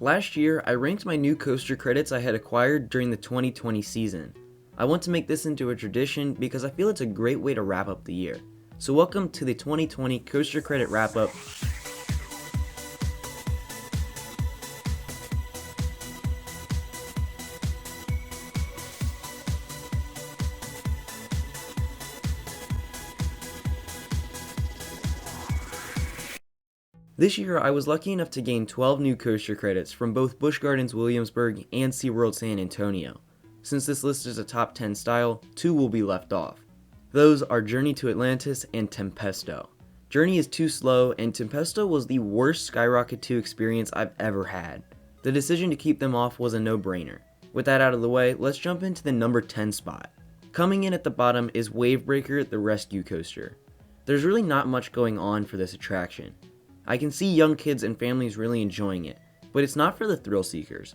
Last year, I ranked my new coaster credits I had acquired during the 2020 season. I want to make this into a tradition because I feel it's a great way to wrap up the year. So welcome to the 2020 Coaster Credit Wrap Up. This year, I was lucky enough to gain 12 new coaster credits from both Busch Gardens Williamsburg and SeaWorld San Antonio. Since this list is a top 10 style, 2 will be left off. Those are Journey to Atlantis and Tempesto. Journey is too slow, and Tempesto was the worst Skyrocket 2 experience I've ever had. The decision to keep them off was a no-brainer. With that out of the way, let's jump into the number 10 spot. Coming in at the bottom is Wavebreaker, the rescue coaster. There's really not much going on for this attraction. I can see young kids and families really enjoying it, but it's not for the thrill seekers.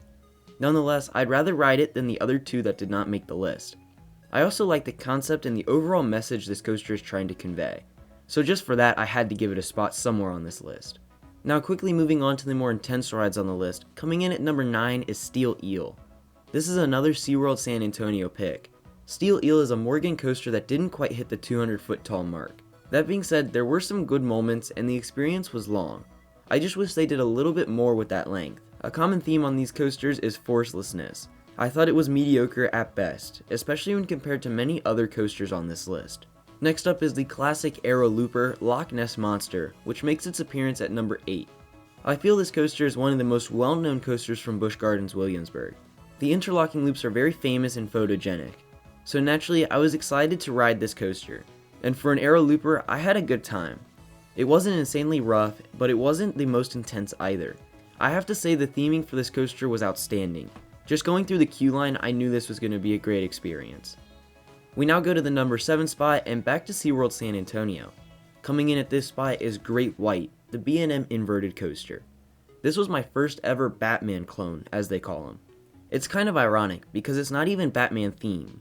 Nonetheless, I'd rather ride it than the other 2 that did not make the list. I also like the concept and the overall message this coaster is trying to convey, so just for that I had to give it a spot somewhere on this list. Now quickly moving on to the more intense rides on the list, coming in at number 9 is Steel Eel. This is another SeaWorld San Antonio pick. Steel Eel is a Morgan coaster that didn't quite hit the 200-foot tall mark. That being said, there were some good moments and the experience was long. I just wish they did a little bit more with that length. A common theme on these coasters is forcelessness. I thought it was mediocre at best, especially when compared to many other coasters on this list. Next up is the classic Aero Looper Loch Ness Monster, which makes its appearance at number 8. I feel this coaster is one of the most well-known coasters from Busch Gardens Williamsburg. The interlocking loops are very famous and photogenic, so naturally I was excited to ride this coaster. And for an Aero Looper, I had a good time. It wasn't insanely rough, but it wasn't the most intense either. I have to say the theming for this coaster was outstanding. Just going through the queue line, I knew this was going to be a great experience. We now go to the number 7 spot and back to SeaWorld San Antonio. Coming in at this spot is Great White, the B&M inverted coaster. This was my first ever Batman clone, as they call him. It's kind of ironic because it's not even Batman themed.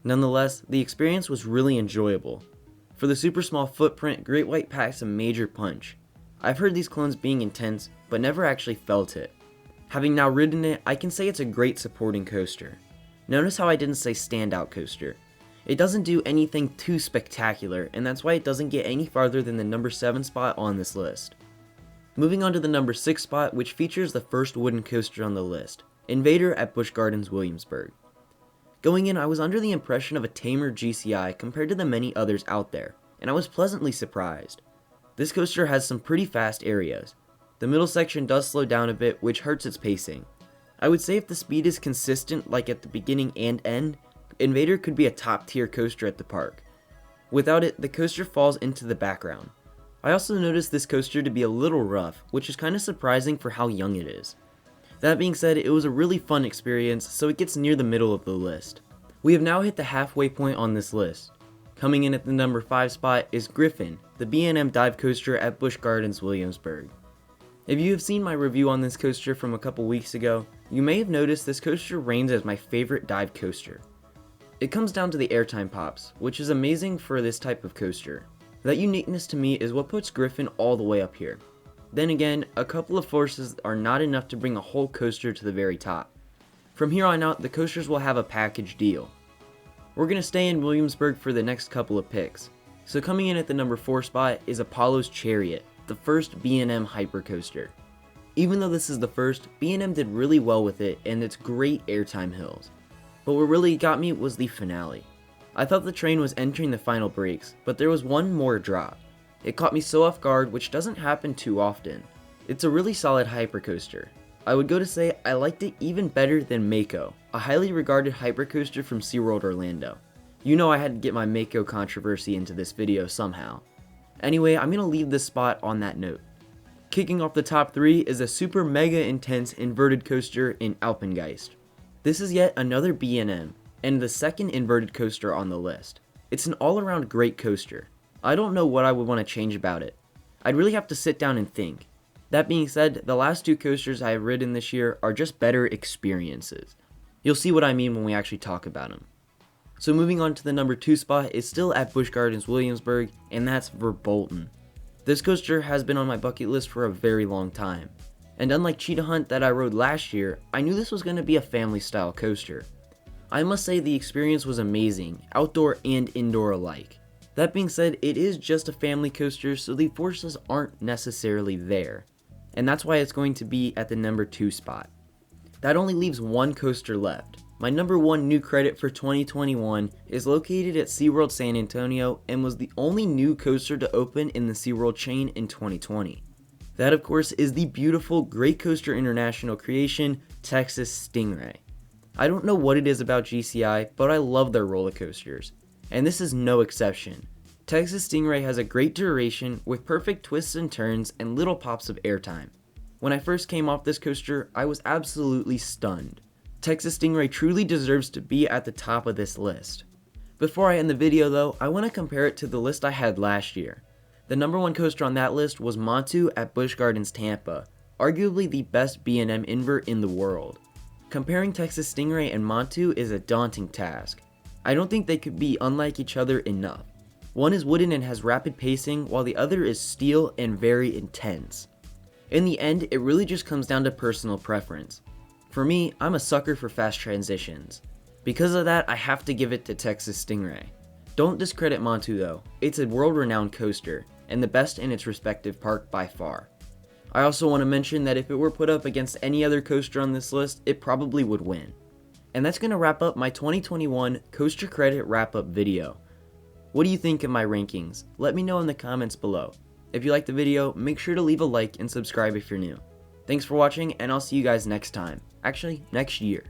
Nonetheless, the experience was really enjoyable. For the super small footprint, Great White packs a major punch. I've heard these clones being intense, but never actually felt it. Having now ridden it, I can say it's a great supporting coaster. Notice how I didn't say standout coaster. It doesn't do anything too spectacular, and that's why it doesn't get any farther than the number 7 spot on this list. Moving on to the number 6 spot, which features the first wooden coaster on the list, Invader at Busch Gardens Williamsburg. Going in, I was under the impression of a tamer GCI compared to the many others out there, and I was pleasantly surprised. This coaster has some pretty fast areas. The middle section does slow down a bit, which hurts its pacing. I would say if the speed is consistent like at the beginning and end, Invader could be a top tier coaster at the park. Without it, the coaster falls into the background. I also noticed this coaster to be a little rough, which is kind of surprising for how young it is. That being said, it was a really fun experience, so it gets near the middle of the list. We have now hit the halfway point on this list. Coming in at the number 5 spot is Griffin, the B&M dive coaster at Busch Gardens Williamsburg. If you have seen my review on this coaster from a couple weeks ago, you may have noticed this coaster reigns as my favorite dive coaster. It comes down to the airtime pops, which is amazing for this type of coaster. That uniqueness to me is what puts Griffin all the way up here. Then again, a couple of forces are not enough to bring a whole coaster to the very top. From here on out, the coasters will have a package deal. We're going to stay in Williamsburg for the next couple of picks. So coming in at the number 4 spot is Apollo's Chariot, the first B&M hypercoaster. Even though this is the first, B&M did really well with it and its great airtime hills. But what really got me was the finale. I thought the train was entering the final brakes, but there was one more drop. It caught me so off guard, which doesn't happen too often. It's a really solid hypercoaster. I would go to say I liked it even better than Mako, a highly regarded hypercoaster from SeaWorld Orlando. You know I had to get my Mako controversy into this video somehow. Anyway, I'm gonna leave this spot on that note. Kicking off the top 3 is a super mega intense inverted coaster in Alpengeist. This is yet another B&M, and the second inverted coaster on the list. It's an all-around great coaster. I don't know what I would want to change about it. I'd really have to sit down and think. That being said, the last 2 coasters I have ridden this year are just better experiences. You'll see what I mean when we actually talk about them. So moving on to the number 2 spot is still at Busch Gardens Williamsburg, and that's Verboten. This coaster has been on my bucket list for a very long time. And unlike Cheetah Hunt that I rode last year, I knew this was going to be a family style coaster. I must say the experience was amazing, outdoor and indoor alike. That being said, it is just a family coaster, so the forces aren't necessarily there. And that's why it's going to be at the number 2 spot. That only leaves one coaster left. My number 1 new credit for 2021 is located at SeaWorld San Antonio and was the only new coaster to open in the SeaWorld chain in 2020. That of course is the beautiful Great Coaster International creation, Texas Stingray. I don't know what it is about GCI, but I love their roller coasters. And this is no exception. Texas Stingray has a great duration with perfect twists and turns and little pops of airtime. When I first came off this coaster, I was absolutely stunned. Texas Stingray truly deserves to be at the top of this list. Before I end the video though, I want to compare it to the list I had last year. The number 1 coaster on that list was Montu at Busch Gardens Tampa, arguably the best B&M invert in the world. Comparing Texas Stingray and Montu is a daunting task. I don't think they could be unlike each other enough. One is wooden and has rapid pacing, while the other is steel and very intense. In the end, it really just comes down to personal preference. For me, I'm a sucker for fast transitions. Because of that, I have to give it to Texas Stingray. Don't discredit Montu though, it's a world-renowned coaster, and the best in its respective park by far. I also want to mention that if it were put up against any other coaster on this list, it probably would win. And that's going to wrap up my 2021 Coaster Credit wrap-up video. What do you think of my rankings? Let me know in the comments below. If you liked the video, make sure to leave a like and subscribe if you're new. Thanks for watching, and I'll see you guys next time. Actually, next year.